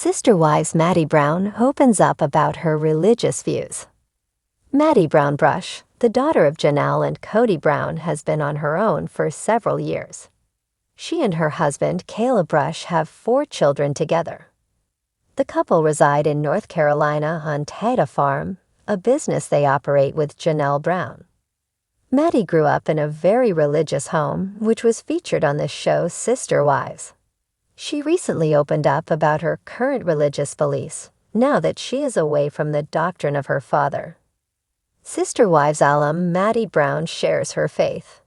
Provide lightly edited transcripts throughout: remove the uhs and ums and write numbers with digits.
Sister Wives Maddie Brown opens up about her religious views. Maddie Brown Brush, the daughter of Janelle and Cody Brown, has been on her own for several years. She and her husband, Caleb Brush, have 4 children together. The couple reside in North Carolina on Tata Farm, a business they operate with Janelle Brown. Maddie grew up in a very religious home, which was featured on the show Sister Wives. She recently opened up about her current religious beliefs, now that she is away from the doctrine of her father. Sister Wives alum Maddie Brown shares her faith.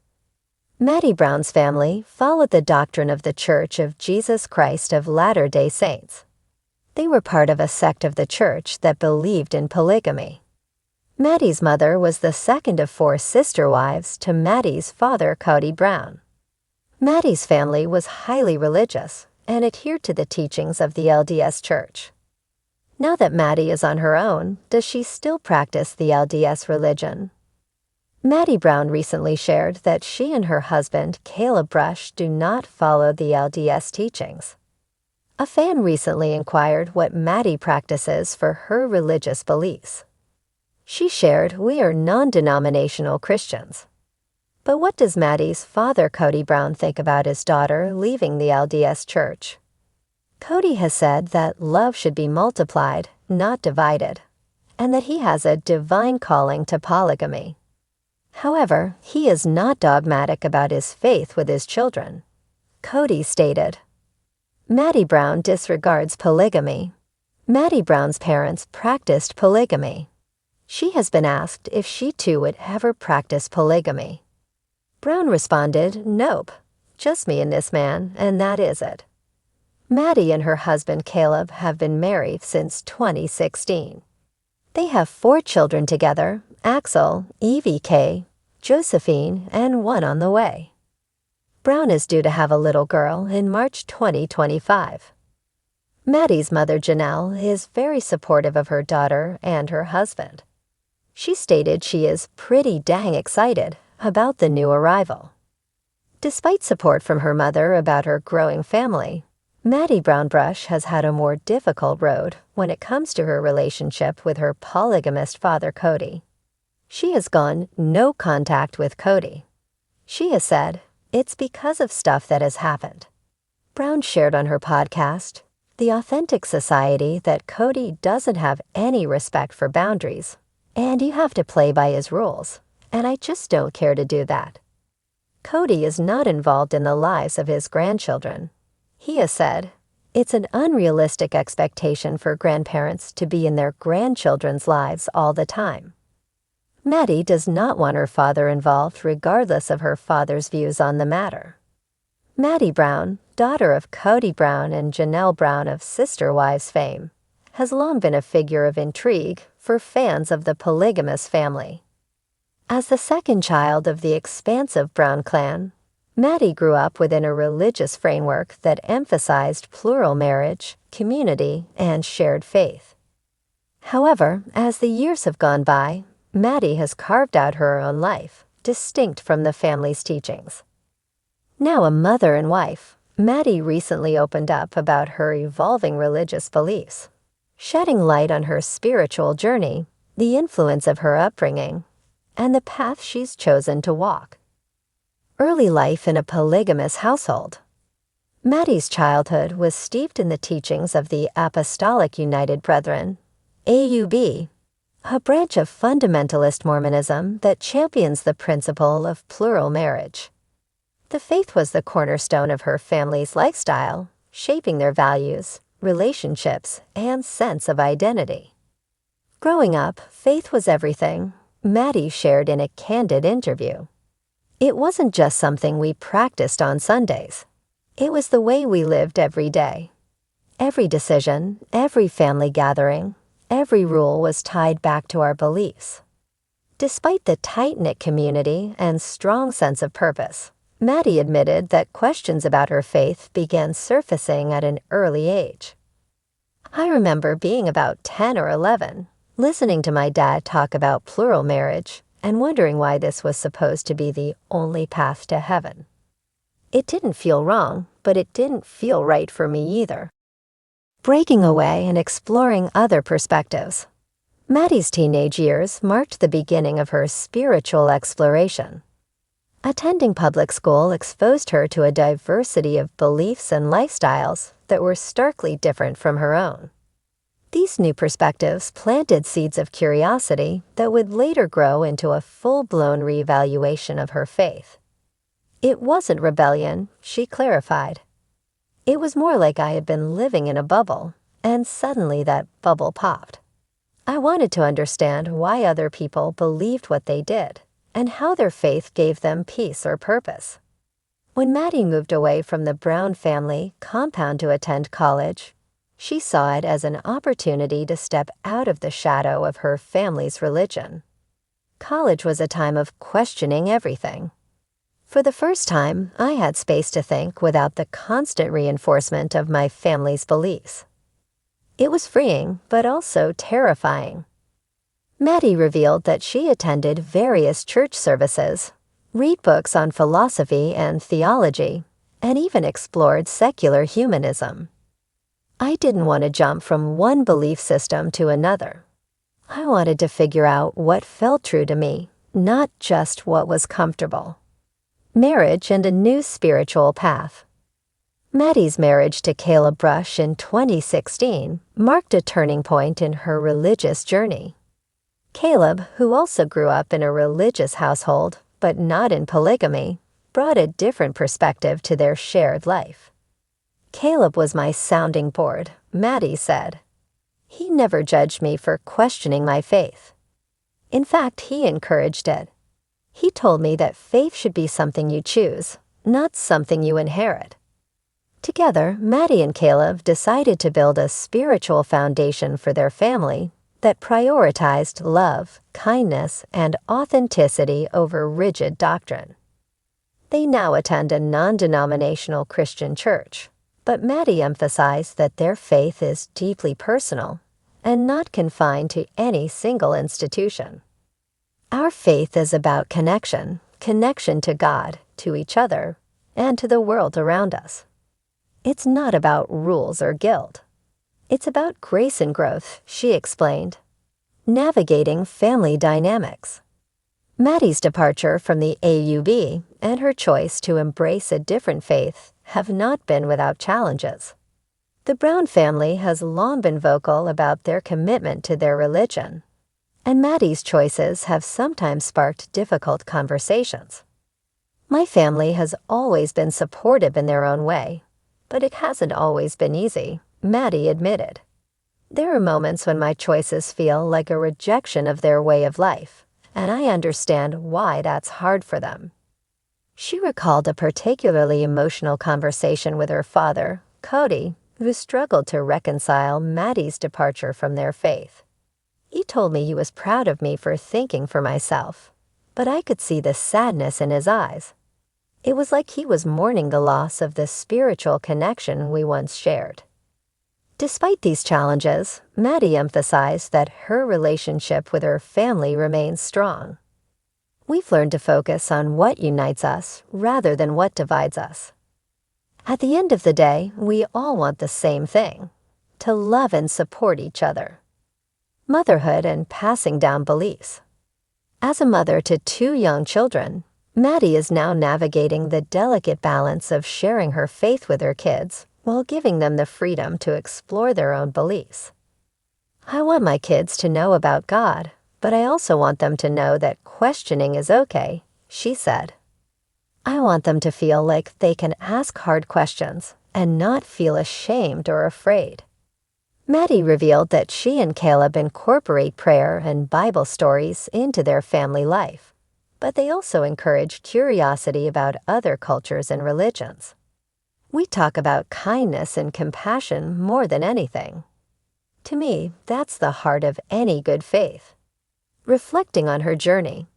Maddie Brown's family followed the doctrine of the Church of Jesus Christ of Latter-day Saints. They were part of a sect of the church that believed in polygamy. Maddie's mother was the second of 4 sister wives to Maddie's father, Cody Brown. Maddie's family was highly religious and adhered to the teachings of the LDS Church. Now that Maddie is on her own, does she still practice the LDS religion? Maddie Brown recently shared that she and her husband, Caleb Brush, do not follow the LDS teachings. A fan recently inquired what Maddie practices for her religious beliefs. She shared, "We are non-denominational Christians." But what does Maddie's father, Cody Brown, think about his daughter leaving the LDS Church? Cody has said that love should be multiplied, not divided, and that he has a divine calling to polygamy. However, he is not dogmatic about his faith with his children. Cody stated, "Maddie Brown disregards polygamy. Maddie Brown's parents practiced polygamy. She has been asked if she too would ever practice polygamy. Brown responded, 'Nope, just me and this man, and that is it.' Maddie and her husband Caleb have been married since 2016. They have 4 children together, Axel, Evie K, Josephine, and 1 on the way. Brown is due to have a little girl in March 2025. Maddie's mother Janelle is very supportive of her daughter and her husband. She stated she is pretty dang excited about the new arrival. Despite support from her mother about her growing family, Maddie Brown Brush has had a more difficult road when it comes to her relationship with her polygamist father Cody. She has gone no contact with Cody. She has said, "It's because of stuff that has happened." Brown shared on her podcast, "The Authentic Society, that Cody doesn't have any respect for boundaries, and you have to play by his rules, and I just don't care to do that." Cody is not involved in the lives of his grandchildren. He has said, "It's an unrealistic expectation for grandparents to be in their grandchildren's lives all the time." Maddie does not want her father involved regardless of her father's views on the matter. Maddie Brown, daughter of Cody Brown and Janelle Brown of Sister Wives fame, has long been a figure of intrigue for fans of the polygamous family. As the second child of the expansive Brown clan, Maddie grew up within a religious framework that emphasized plural marriage, community, and shared faith. However, as the years have gone by, Maddie has carved out her own life, distinct from the family's teachings. Now a mother and wife, Maddie recently opened up about her evolving religious beliefs, shedding light on her spiritual journey, the influence of her upbringing, and the path she's chosen to walk. Early life in a polygamous household. Maddie's childhood was steeped in the teachings of the Apostolic United Brethren, AUB, a branch of fundamentalist Mormonism that champions the principle of plural marriage. The faith was the cornerstone of her family's lifestyle, shaping their values, relationships, and sense of identity. Growing up, faith was everything, Maddie shared in a candid interview. "It wasn't just something we practiced on Sundays. It was the way we lived every day. Every decision, every family gathering, every rule was tied back to our beliefs." Despite the tight-knit community and strong sense of purpose, Maddie admitted that questions about her faith began surfacing at an early age. "I remember being about 10 or 11, listening to my dad talk about plural marriage and wondering why this was supposed to be the only path to heaven. It didn't feel wrong, but it didn't feel right for me either." breaking away and exploring other perspectives. Maddie's teenage years marked the beginning of her spiritual exploration. Attending public school exposed her to a diversity of beliefs and lifestyles that were starkly different from her own. These new perspectives planted seeds of curiosity that would later grow into a full-blown reevaluation of her faith. It wasn't rebellion, she clarified. It was more like I had been living in a bubble, and suddenly that bubble popped. I wanted to understand why other people believed what they did, and how their faith gave them peace or purpose. When Maddie moved away from the Brown family compound to attend college, she saw it as an opportunity to step out of the shadow of her family's religion. College was a time of questioning everything. For the first time, I had space to think without the constant reinforcement of my family's beliefs. It was freeing, but also terrifying. Maddie revealed that she attended various church services, read books on philosophy and theology, and even explored secular humanism. I didn't want to jump from one belief system to another. I wanted to figure out what felt true to me, not just what was comfortable. Marriage and a new spiritual path. Maddie's marriage to Caleb Brush in 2016 marked a turning point in her religious journey. Caleb, who also grew up in a religious household, but not in polygamy, brought a different perspective to their shared life. Caleb was my sounding board, Maddie said. He never judged me for questioning my faith. In fact, he encouraged it. He told me that faith should be something you choose, not something you inherit. Together, Maddie and Caleb decided to build a spiritual foundation for their family that prioritized love, kindness, and authenticity over rigid doctrine. They now attend a non-denominational Christian church, but Maddie emphasized that their faith is deeply personal and not confined to any single institution. Our faith is about connection to God, to each other, and to the world around us. It's not about rules or guilt. It's about grace and growth, she explained. Navigating family dynamics. Maddie's departure from the AUB and her choice to embrace a different faith have not been without challenges. The Brown family has long been vocal about their commitment to their religion, and Maddie's choices have sometimes sparked difficult conversations. My family has always been supportive in their own way, but it hasn't always been easy, Maddie admitted. There are moments when my choices feel like a rejection of their way of life, and I understand why that's hard for them. She recalled a particularly emotional conversation with her father, Cody, who struggled to reconcile Maddie's departure from their faith. He told me he was proud of me for thinking for myself, but I could see the sadness in his eyes. It was like he was mourning the loss of the spiritual connection we once shared. Despite these challenges, Maddie emphasized that her relationship with her family remains strong. We've learned to focus on what unites us rather than what divides us. At the end of the day, we all want the same thing: to love and support each other. Motherhood and passing down beliefs. As a mother to 2 young children, Maddie is now navigating the delicate balance of sharing her faith with her kids while giving them the freedom to explore their own beliefs. I want my kids to know about God, but I also want them to know that questioning is okay, she said. I want them to feel like they can ask hard questions and not feel ashamed or afraid. Maddie revealed that she and Caleb incorporate prayer and Bible stories into their family life, but they also encourage curiosity about other cultures and religions. We talk about kindness and compassion more than anything. To me, that's the heart of any good faith. Reflecting on her journey,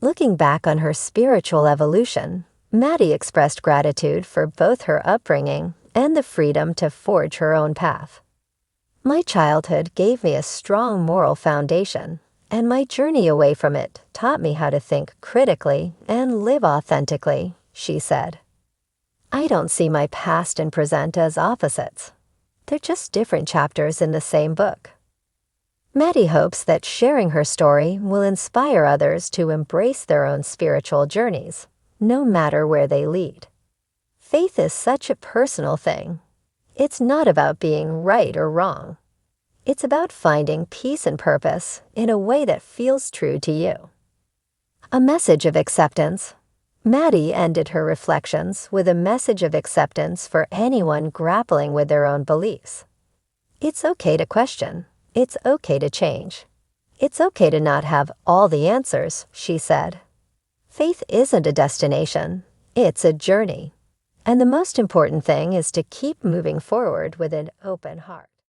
looking back on her spiritual evolution, Maddie expressed gratitude for both her upbringing and the freedom to forge her own path. My childhood gave me a strong moral foundation, and my journey away from it taught me how to think critically and live authentically, she said. I don't see my past and present as opposites. They're just different chapters in the same book. Maddie hopes that sharing her story will inspire others to embrace their own spiritual journeys, no matter where they lead. Faith is such a personal thing. It's not about being right or wrong. It's about finding peace and purpose in a way that feels true to you. A message of acceptance. Maddie ended her reflections with a message of acceptance for anyone grappling with their own beliefs. It's okay to question. It's okay to change. It's okay to not have all the answers, she said. Faith isn't a destination. It's a journey. And the most important thing is to keep moving forward with an open heart.